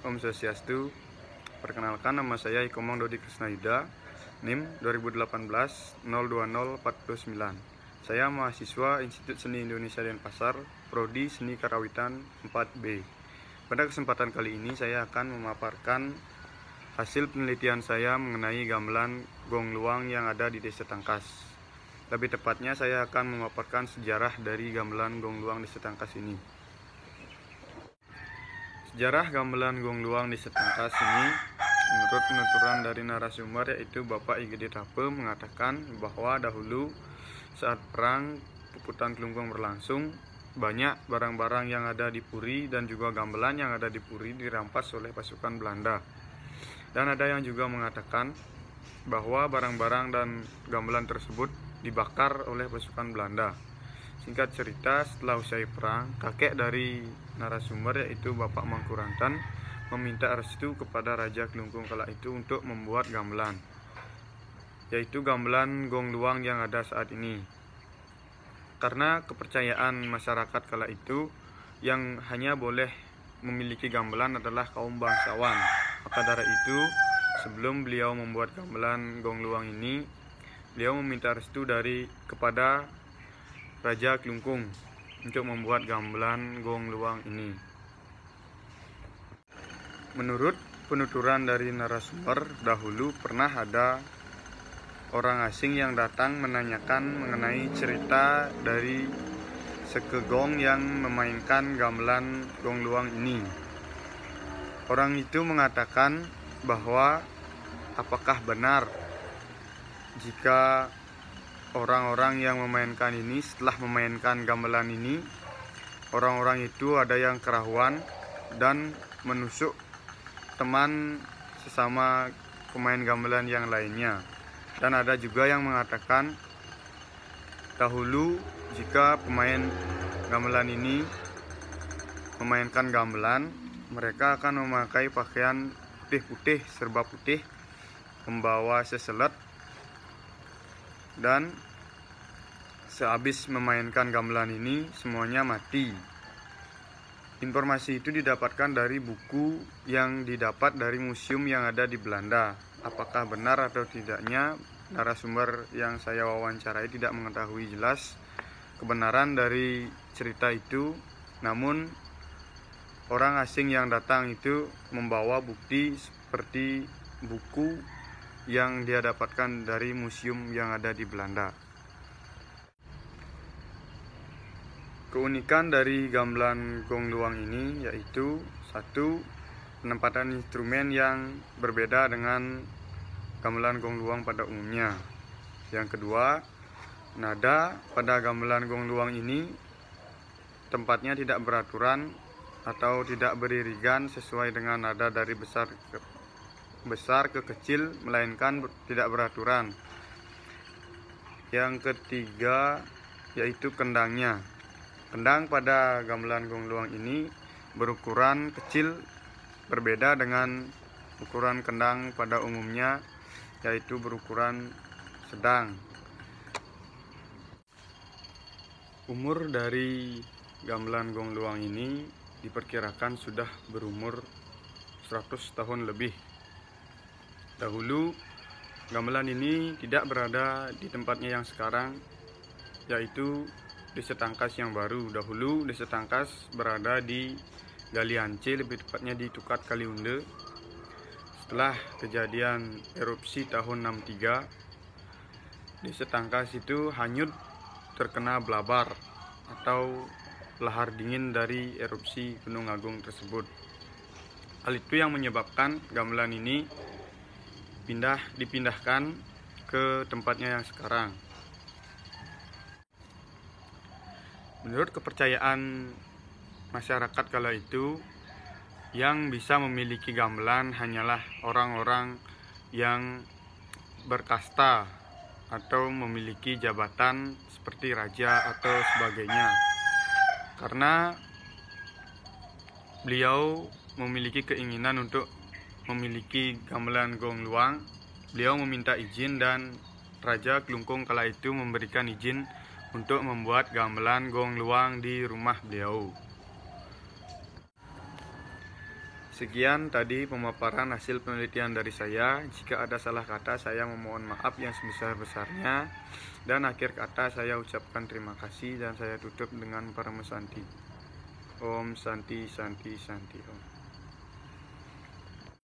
Om Swastiastu. Perkenalkan, nama saya Ikomong Dodi Krisnayuda, NIM 2018-02049. Saya mahasiswa Institut Seni Indonesia Denpasar, Prodi Seni Karawitan 4B. Pada kesempatan kali ini saya akan memaparkan hasil penelitian saya mengenai gamelan gong luang yang ada di Desa Tangkas. Lebih tepatnya saya akan memaparkan sejarah dari gamelan gong luang Desa Tangkas ini. Sejarah gamelan gong luang Desa Tangkas ini, menurut penuturan dari narasumber yaitu Bapak IGD Tape, mengatakan bahwa dahulu saat perang Puputan Kelungkung berlangsung, banyak barang-barang yang ada di Puri dan juga gamelan yang ada di Puri dirampas oleh pasukan Belanda. Dan ada yang juga mengatakan bahwa barang-barang dan gamelan tersebut dibakar oleh pasukan Belanda. Singkat cerita, setelah usai perang, kakek dari narasumber yaitu Bapak Mangkurantan meminta restu kepada Raja Kelungkung kala itu untuk membuat gamelan, yaitu gamelan gong luang yang ada saat ini. Karena kepercayaan masyarakat kala itu, yang hanya boleh memiliki gamelan adalah kaum bangsawan. Maka dari itu, sebelum beliau membuat gamelan gong luang ini, beliau meminta restu kepada Raja Kelungkung untuk membuat gamelan gong luang ini. Menurut penuturan dari narasumber, dahulu pernah ada orang asing yang datang menanyakan mengenai cerita dari sekegong yang memainkan gamelan gong luang ini. Orang itu mengatakan bahwa apakah benar jika orang-orang yang memainkan ini, setelah memainkan gamelan ini, orang-orang itu ada yang kerahuan dan menusuk teman sesama pemain gamelan yang lainnya. Dan ada juga yang mengatakan dahulu jika pemain gamelan ini memainkan gamelan, mereka akan memakai pakaian putih-putih, serba putih, membawa seselet, dan sehabis memainkan gamelan ini semuanya mati. Informasi itu didapatkan dari buku yang didapat dari museum yang ada di Belanda. Apakah benar atau tidaknya, narasumber yang saya wawancarai tidak mengetahui jelas kebenaran dari cerita itu. Namun orang asing yang datang itu membawa bukti seperti buku yang dia dapatkan dari museum yang ada di Belanda. Keunikan dari gamelan gong luang ini yaitu satu, penempatan instrumen yang berbeda dengan gamelan gong luang pada umumnya. Yang kedua, nada pada gamelan gong luang ini tempatnya tidak beraturan atau tidak beririgan sesuai dengan nada dari besar ke kecil, melainkan tidak beraturan. Yang ketiga yaitu kendangnya. Kendang pada gamelan gong luang ini berukuran kecil, berbeda dengan ukuran kendang pada umumnya yaitu berukuran sedang. Umur dari gamelan gong luang ini diperkirakan sudah berumur 100 tahun lebih. Dahulu gamelan ini tidak berada di tempatnya yang sekarang, yaitu Desa Tangkas yang baru. Dahulu Desa Tangkas berada di Galiance, lebih tepatnya di Tukat Kaliunde. Setelah kejadian erupsi tahun 63, Desa Tangkas itu hanyut terkena blabar atau lahar dingin dari erupsi Gunung Agung tersebut. Hal itu yang menyebabkan gamelan ini dipindahkan ke tempatnya yang sekarang. Menurut kepercayaan masyarakat kala itu, yang bisa memiliki gamelan hanyalah orang-orang yang berkasta atau memiliki jabatan seperti raja atau sebagainya. Karena beliau memiliki keinginan untuk memiliki gamelan gong luang, beliau meminta izin dan Raja Kelungkung kala itu memberikan izin untuk membuat gamelan gong luang di rumah beliau. Sekian tadi pemaparan hasil penelitian dari saya. Jika ada salah kata, saya memohon maaf yang sebesar-besarnya. Dan akhir kata saya ucapkan terima kasih dan saya tutup dengan Parama Santi. Om Santi Santi Santi Om.